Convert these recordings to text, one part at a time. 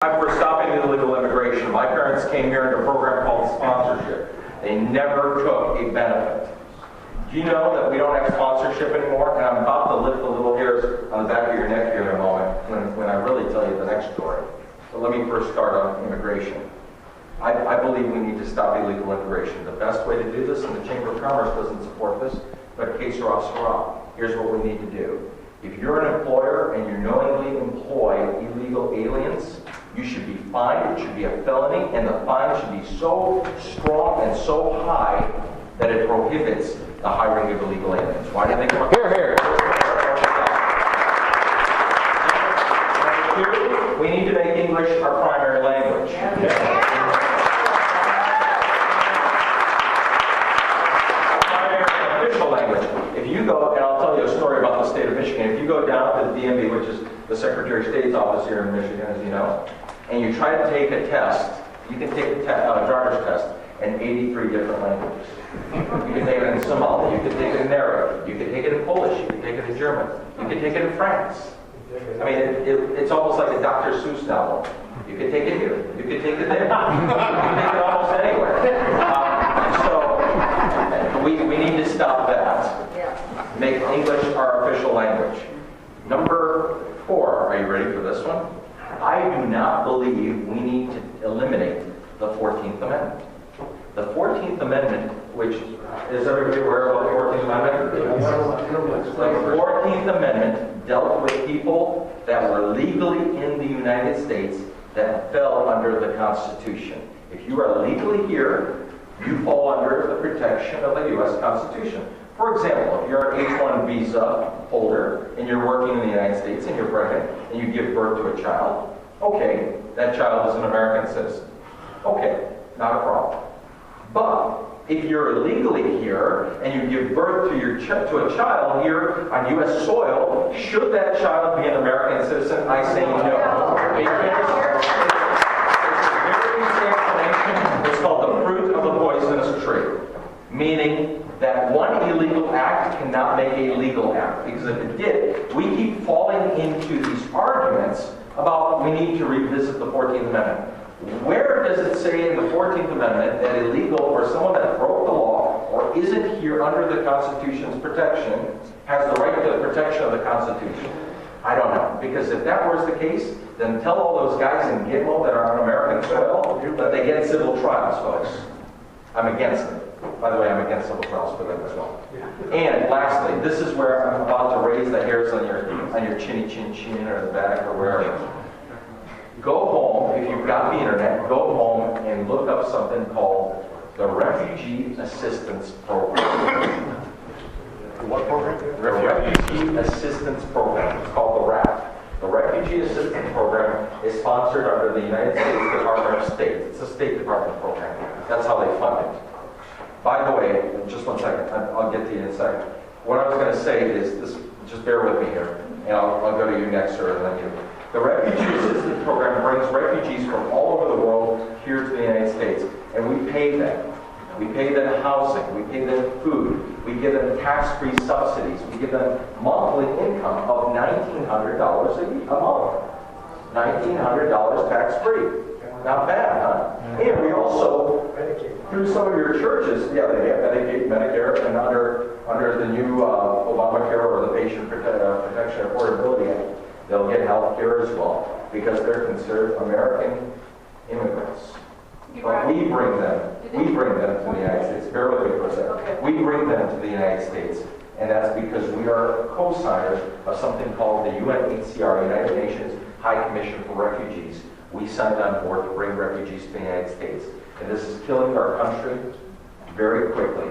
For stopping illegal immigration. My parents came here in a program called sponsorship. They never took a benefit. Do you know that we don't have sponsorship anymore? And I'm about to lift the little hairs on the back of your neck here in a moment when I really tell you the next story. But let me first start on immigration. I believe we need to stop illegal immigration. The best way to do this, and the Chamber of Commerce doesn't support this, but que sera, sera. Here's what we need to do. If you're an employer and you knowingly employ illegal aliens, you should be fined. It should be a felony, and the fine should be so strong and so high that it prohibits the hiring of illegal aliens. Why do you think? Here, here. Number two, we need to make English our primary language. Primary official language. If you go, and I'll tell you a story about the state of Michigan. If you go down to the DMV, which is the Secretary of State's office here in Michigan, as you know, and you try to take a test, you can take a driver's test in 83 different languages. You can take it in Somali, you can take it in Arabic, you can take it in Polish, you can take it in German, you can take it in France. I mean, it's almost like a Dr. Seuss novel. You can take it here, you can take it there, you can take it almost anywhere. So we need to stop that. Make English our official language. Number 4, are you ready for this one? I do not believe we need to eliminate the 14th Amendment. The 14th Amendment, which, is everybody aware of the 14th Amendment? The 14th Amendment dealt with people that were legally in the United States that fell under the Constitution. If you are legally here, you fall under the protection of the U.S. Constitution. For example, if you're an H-1 visa holder and you're working in the United States and you're pregnant and you give birth to a child, okay, that child is an American citizen. Okay, not a problem. But if you're illegally here and you give birth to a child here on U.S. soil, should that child be an American citizen? I say no. It's a very easy explanation. It's called the fruit of the poisonous tree. Meaning that one illegal act cannot make a legal act. Because if it did, we keep falling into these arguments about we need to revisit the 14th Amendment. Where does it say in the 14th Amendment that illegal or someone that broke the law or isn't here under the Constitution's protection has the right to the protection of the Constitution? I don't know. Because if that was the case, then tell all those guys in Gitmo that are on American soil that they get civil trials, folks. I'm against it. By the way, I'm against civil trials for them as well. And lastly, this is where I'm about to raise the hairs on your chinny chin chin or the back or wherever. Go home, if you've got the internet, go home and look up something called the Refugee Assistance Program. What program? The Refugee Assistance Program. It's called the RAP. The Refugee Assistance Program is sponsored under the United States Department of State. It's a State Department program. That's how they fund it. By the way, just one second, I'll get to you in a second. What I was going to say is this, just bear with me here, and I'll go to you next, sir, and then you. The Refugee Assistance Program brings refugees from all over the world here to the United States, and we pay them. We pay them housing, we pay them food, we give them tax-free subsidies, we give them monthly income of $1,900 a month. $1,900 tax-free. Not bad, huh? And we also, through some of your churches, yeah, they have Medicaid, Medicare, and under the new Obamacare or the Patient Protection Affordability Act, they'll get health care as well because they're considered American immigrants. But we bring them to the United States. Bear with me for a second. We bring them to the United States, and that's because we are co-signers of something called the UNHCR, United Nations High Commission for Refugees. We signed on board to bring refugees to the United States. And this is killing our country very quickly.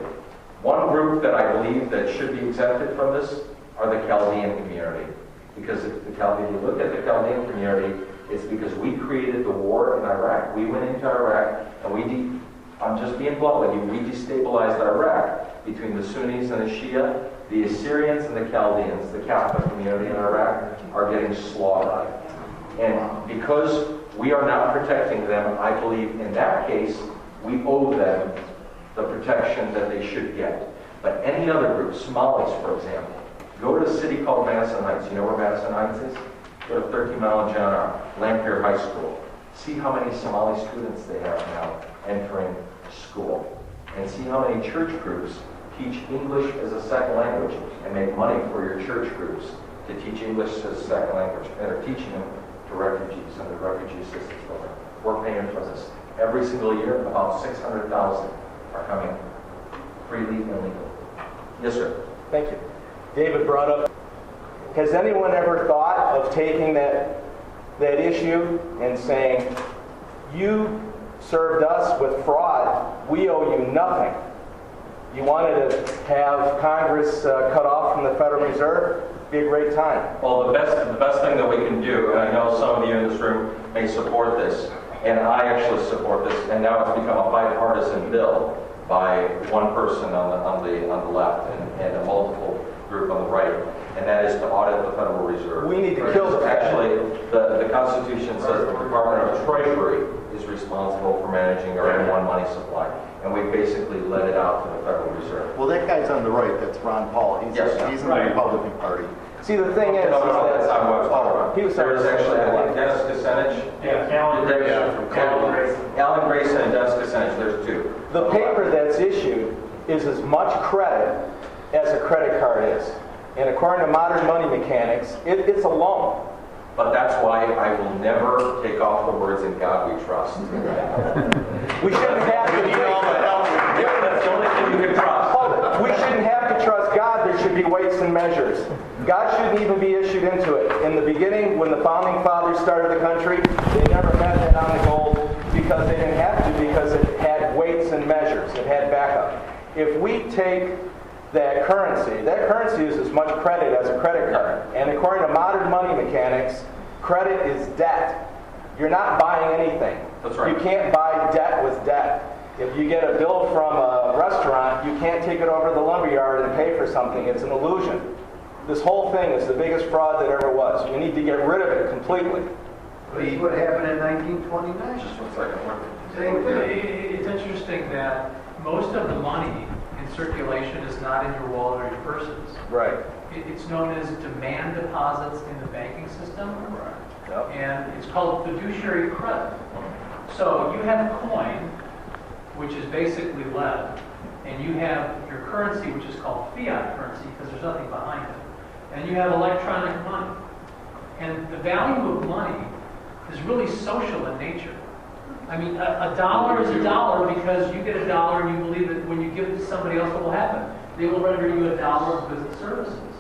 One group that I believe that should be exempted from this are the Chaldean community. Because if you look at the Chaldean community, it's because we created the war in Iraq. We went into Iraq and I'm just being blunt with you, we destabilized Iraq between the Sunnis and the Shia. The Assyrians and the Chaldeans, the Catholic community in Iraq, are getting slaughtered. And because we are not protecting them, I believe in that case, we owe them the protection that they should get. But any other group, Somalis, for example, go to a city called Madison Heights. You know where Madison Heights is? Go to 13 Mile and John R. Lamphere High School. See how many Somali students they have now entering school. And see how many church groups teach English as a second language and make money for your church groups to teach English as a second language. And are teaching them to refugees under the Refugee Assistance Program. We're paying for this. Every single year, about 600,000 are coming freely and legally. Yes, sir. Thank you. David brought up, has anyone ever thought of taking that issue and saying, you served us with fraud, we owe you nothing. You wanted to have Congress cut off from the Federal Reserve? Be a great time. Well, the best thing that we can do, and I know some of you in this room may support this, and I actually support this, and now it's become a bipartisan bill by one person on the left and a multiple group on the right, and that is to audit the Federal Reserve. We need to kill the Fed. Actually, the Constitution says the Department of Treasury is responsible for managing our M1 money supply, and we basically let it out to the Federal Reserve. Well, that guy's on the right, that's Ron Paul. He's in the Republican Party. See, the thing is, No, that's not what I was talking about. He was There is actually, I think, Dennis Kucinich. Alan Grayson and Dennis Kucinich, there's two. the paper that's issued is as much credit as a credit card is. And according to modern money mechanics, it's a loan. But that's why I will never take off the words "in God we trust." We shouldn't have to That's the only thing you can trust. Hold it. We shouldn't have to trust God. There should be weights and measures. God shouldn't even be issued into it. In the beginning, when the founding fathers started the country, they never had that on the gold because they didn't have to, because it had weights and measures. It had backup. If we take that currency is as much credit as a credit card. And according to modern money mechanics, credit is debt. You're not buying anything. That's right. You can't buy debt with debt. If you get a bill from a restaurant, you can't take it over to the lumberyard and pay for something. It's an illusion. This whole thing is the biggest fraud that ever was. We need to get rid of it completely. That's what happened in 1929. Just 1 second. Same thing. It's interesting that most of the money in circulation is not in your wallet or your purses. Right. It's known as demand deposits in the banking system, Yep. and it's called fiduciary credit. So you have coin, which is basically lead, and you have your currency, which is called fiat currency, because there's nothing behind it. And you have electronic money. And the value of money is really social in nature. I mean, a dollar is a dollar because you get a dollar and you believe that when you give it to somebody else, what will happen? They will render you a dollar of goods and services.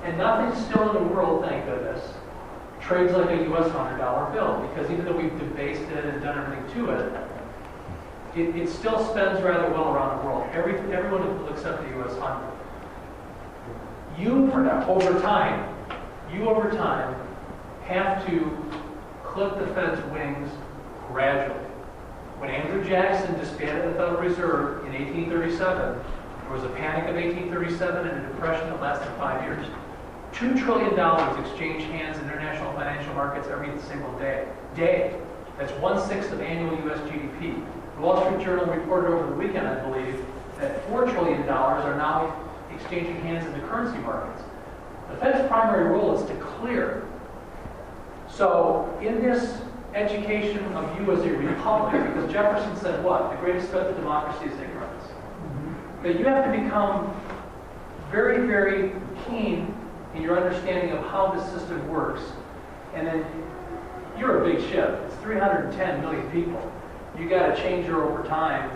And nothing still in the world, thank goodness, trades like a U.S. $100 bill, because even though we've debased it and done everything to it, it still spends rather well around the world. Everyone will accept the U.S. 100. You, over time, have to clip the Fed's wings gradually. When Andrew Jackson disbanded the Federal Reserve in 1837, there was a panic of 1837 and a depression that lasted 5 years. $2 trillion exchanged hands in international financial markets every single day. That's 1/6 of annual U.S. GDP. The Wall Street Journal reported over the weekend, I believe, that $4 trillion are now exchanging hands in the currency markets. The Fed's primary role is to clear. So in this education of you as a republic, because Jefferson said what? The greatest threat to democracy is ignorance. That you have to become very, very keen in your understanding of how the system works. And then you're a big ship. It's 310 million people. You got to change her over time.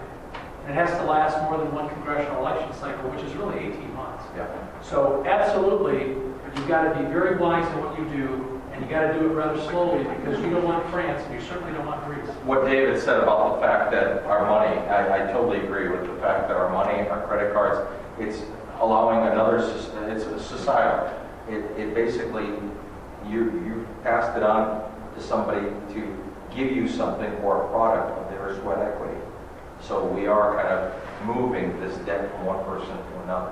And it has to last more than one congressional election cycle, which is really 18 months. Yeah. So absolutely, you've got to be very wise in what you do, and you got to do it rather slowly because you don't want France and you certainly don't want Greece. What David said about the fact that our money, I totally agree with the fact that our money, our credit cards, it's allowing another, it's societal. It basically, you passed it on to somebody to give you something or a product of their sweat equity. So we are kind of moving this debt from one person to another.